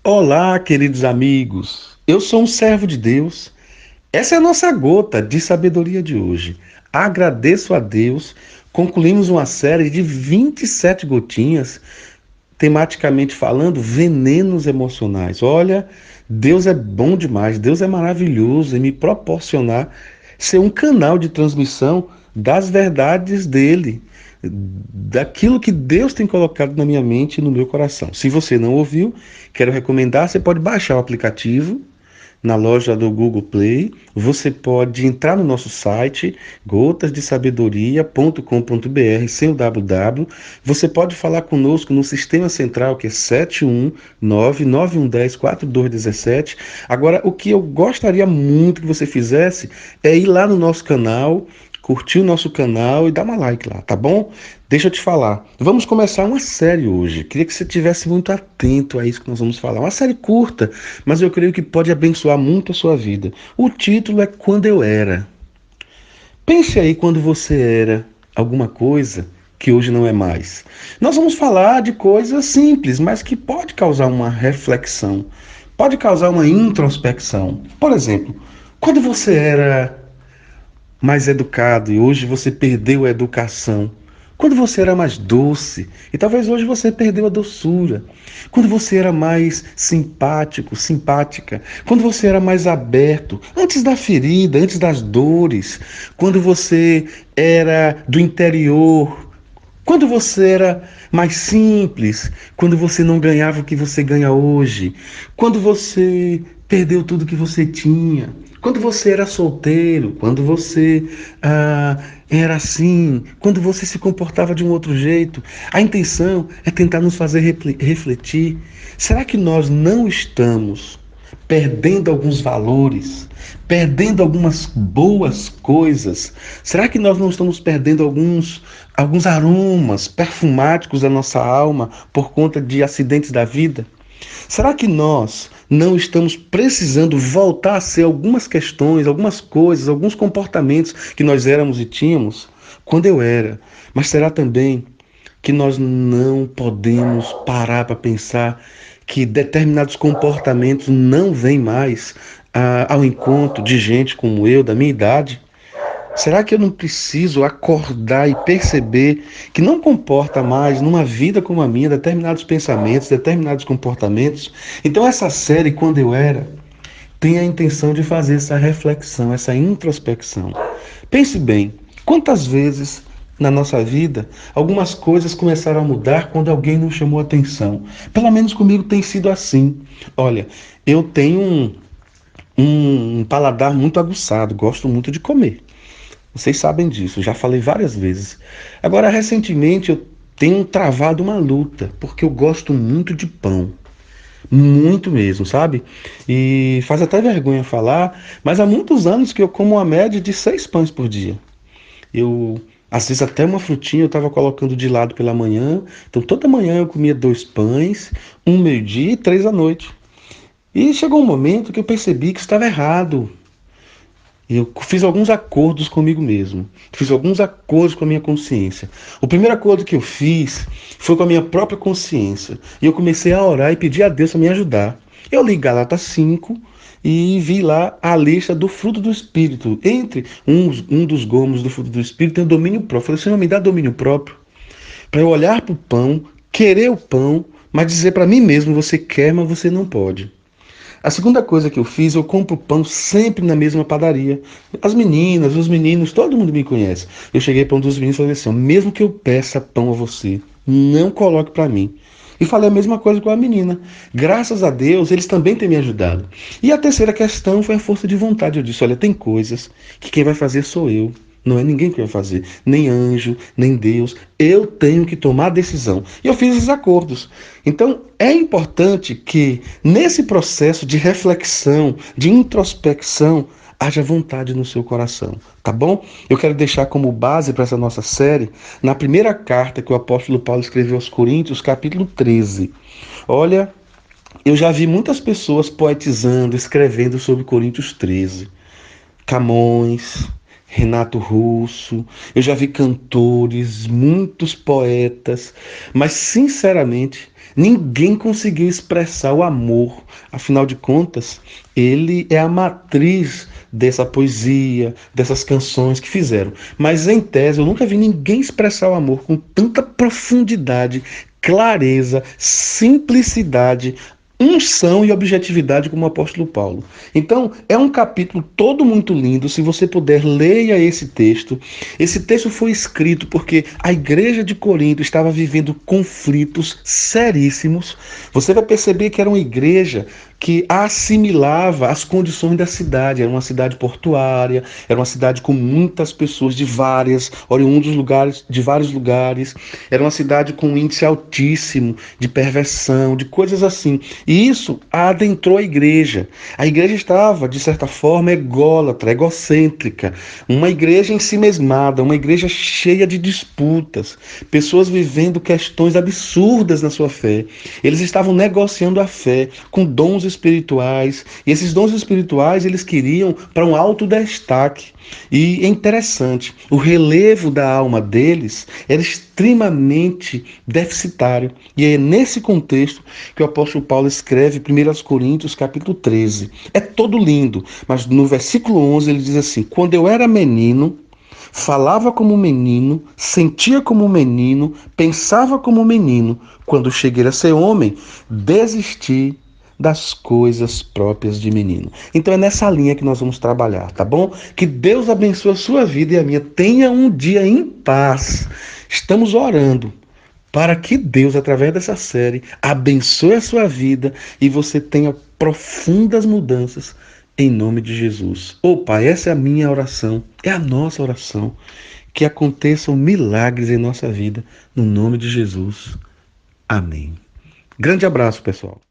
Olá, queridos amigos. Eu sou um servo de Deus. Essa é a nossa gota de sabedoria de hoje. Agradeço a Deus. Concluímos uma série de 27 gotinhas, tematicamente falando, venenos emocionais. Olha, Deus é bom demais. Deus é maravilhoso em me proporcionar ser um canal de transmissão das verdades dele, daquilo que Deus tem colocado na minha mente e no meu coração. Se você não ouviu, quero recomendar, você pode baixar o aplicativo na loja do Google Play. Você pode entrar no nosso site gotasdesabedoria.com.br sem o www. Você pode falar conosco no sistema central, que é 71991104217. Agora, o que eu gostaria muito que você fizesse é ir lá no nosso canal, curtir o nosso canal e dar uma like lá, tá bom? Deixa eu te falar. Vamos começar uma série hoje. Queria que você estivesse muito atento a isso que nós vamos falar. Uma série curta, mas eu creio que pode abençoar muito a sua vida. O título é Quando Eu Era. Pense aí quando você era alguma coisa que hoje não é mais. Nós vamos falar de coisas simples, mas que pode causar uma reflexão, pode causar uma introspecção. Por exemplo, quando você era mais educado e hoje você perdeu a educação. Quando você era mais doce e talvez hoje você perdeu a doçura. Quando você era mais simpático, simpática. Quando você era mais aberto, antes da ferida, antes das dores. Quando você era do interior. Quando você era mais simples, quando você não ganhava o que você ganha hoje, quando você perdeu tudo que você tinha, quando você era solteiro, quando você era assim, quando você se comportava de um outro jeito, a intenção é tentar nos fazer refletir. Será que nós não estamos perdendo alguns valores, perdendo algumas boas coisas? Será que nós não estamos perdendo alguns aromas perfumáticos da nossa alma por conta de acidentes da vida? Será que nós não estamos precisando voltar a ser algumas questões, algumas coisas, alguns comportamentos que nós éramos e tínhamos quando eu era? Mas será também que nós não podemos parar para pensar que determinados comportamentos não vêm mais ao encontro de gente como eu, da minha idade? Será que eu não preciso acordar e perceber que não comporta mais numa vida como a minha determinados pensamentos, determinados comportamentos? Então essa série, Quando Eu Era, tem a intenção de fazer essa reflexão, essa introspecção. Pense bem, quantas vezes na nossa vida algumas coisas começaram a mudar quando alguém não chamou atenção? Pelo menos comigo tem sido assim. Olha, eu tenho um paladar muito aguçado, gosto muito de comer. Vocês sabem disso, já falei várias vezes. Agora, recentemente, eu tenho travado uma luta, porque eu gosto muito de pão. Muito mesmo, sabe? E faz até vergonha falar, mas há muitos anos que eu como uma média de 6 pães por dia. Eu, às vezes, até uma frutinha eu estava colocando de lado pela manhã. Então, toda manhã eu comia 2 pães, um meio-dia e 3 à noite. E chegou um momento que eu percebi que estava errado. Eu fiz alguns acordos comigo mesmo, fiz alguns acordos com a minha consciência. O primeiro acordo que eu fiz foi com a minha própria consciência. E eu comecei a orar e pedir a Deus para me ajudar. Eu li Gálatas 5 e vi lá a lista do fruto do Espírito. Entre um dos gomos do fruto do Espírito tem o domínio próprio. Eu falei, Senhor, me dá domínio próprio para eu olhar para o pão, querer o pão, mas dizer para mim mesmo, você quer, mas você não pode. A segunda coisa que eu fiz, eu compro pão sempre na mesma padaria. As meninas, os meninos, todo mundo me conhece. Eu cheguei para um dos meninos e falei assim, mesmo que eu peça pão a você, não coloque para mim. E falei a mesma coisa com a menina. Graças a Deus, eles também têm me ajudado. E a terceira questão foi a força de vontade. Eu disse, olha, tem coisas que quem vai fazer sou eu. Não é ninguém que vai fazer, nem anjo, nem Deus. Eu tenho que tomar a decisão. E eu fiz esses acordos. Então, é importante que nesse processo de reflexão, de introspecção, haja vontade no seu coração, tá bom? Eu quero deixar como base para essa nossa série, na primeira carta que o apóstolo Paulo escreveu aos Coríntios, capítulo 13. Olha, eu já vi muitas pessoas poetizando, escrevendo sobre Coríntios 13. Camões, Renato Russo, eu já vi cantores, muitos poetas, mas sinceramente Ninguém conseguiu expressar o amor. Afinal de contas, ele é a matriz dessa poesia, dessas canções que fizeram. Mas em tese, eu nunca vi ninguém expressar o amor com tanta profundidade, clareza, simplicidade, unção e objetividade como o apóstolo Paulo. Então, é um capítulo todo muito lindo. Se você puder, leia esse texto. Esse texto foi escrito porque a igreja de Corinto estava vivendo conflitos seríssimos. Você vai perceber que era uma igreja que assimilava as condições da cidade. Era uma cidade portuária, era uma cidade com muitas pessoas de oriundos lugares, de vários lugares. Era uma cidade com um índice altíssimo de perversão, de coisas assim. E isso adentrou a igreja. A igreja estava, de certa forma, ególatra, egocêntrica. Uma igreja ensimesmada, uma igreja cheia de disputas. Pessoas vivendo questões absurdas na sua fé. Eles estavam negociando a fé com dons espirituais. E esses dons espirituais eles queriam para um alto destaque. E é interessante, o relevo da alma deles era extremamente deficitário. E é nesse contexto que o apóstolo Paulo escreve 1 Coríntios capítulo 13. É todo lindo, mas no versículo 11 ele diz assim: quando eu era menino, falava como menino, sentia como menino, pensava como menino. Quando cheguei a ser homem, desisti das coisas próprias de menino. Então é nessa linha que nós vamos trabalhar, tá bom? Que Deus abençoe a sua vida e a minha. Tenha um dia em paz. Estamos orando para que Deus, através dessa série, abençoe a sua vida e você tenha profundas mudanças em nome de Jesus. Ô Pai, essa é a minha oração, é a nossa oração. Que aconteçam milagres em nossa vida, no nome de Jesus. Amém. Grande abraço, pessoal.